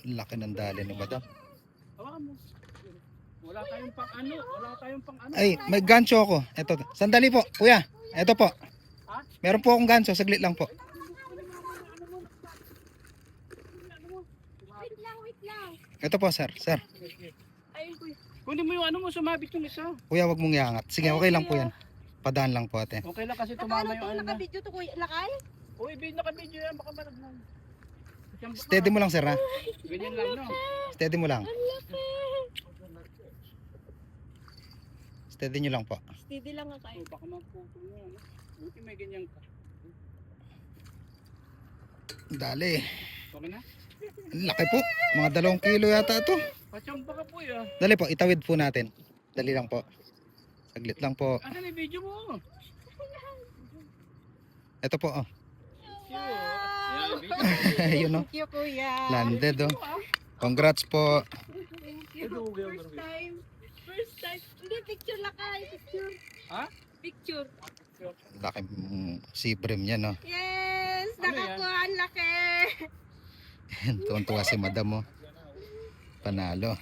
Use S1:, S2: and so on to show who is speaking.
S1: Laki ng dali ni madam.
S2: Hawakan mo. Wala tayong pang ano. Wala tayong pang ano.
S1: Ay, may gancho ako. Ito. Sandali po, kuya. Ito po.
S2: Ha?
S1: Meron po akong gancho. Saglit lang po.
S3: Wait lang.
S1: Ito po, sir. Sir.
S3: Ayun kuya.
S2: Kunin mo yung ano mo, sumabit yung isa.
S1: Kuya, wag mong iangat. Sige, okay lang po yan. Padaan lang po ate.
S2: Okay lang kasi
S3: Nakano
S2: tumama yung
S3: to?
S2: ano na.
S3: Naka-video to kuya. Lakay?
S2: Uy, naka-video yan. Baka malagnan.
S1: Steady mo lang, sir, ha?
S2: Ganyan lang, no?
S1: Steady mo lang.
S3: Ang laki.
S1: Steady nyo lang po.
S3: Steady lang nga kayo.
S2: Oh, baka magputo mo. Ano? Buti may ganyan ka.
S1: Dali.
S2: Okay na?
S1: Ang laki po. Mga 2 kilo yata ito.
S2: Pachamba ka po yan.
S1: Dali po, itawid po natin. Dali lang po. Saglit lang po.
S2: Ano may video mo?
S1: Ito po, oh.
S2: Yan, video.
S1: Ayun, oh.
S3: Thank you kuya.
S1: Landed, oh. Congrats po.
S3: Thank you. First time. First time. Hindi, picture lakay. Picture.
S2: Ha?
S3: Picture.
S1: Laki sea bream yan, oh.
S3: Yes!
S2: Ano yan?
S3: Nakakuha ang laki.
S1: Tuwan-tuwa si madam, oh. Panalo.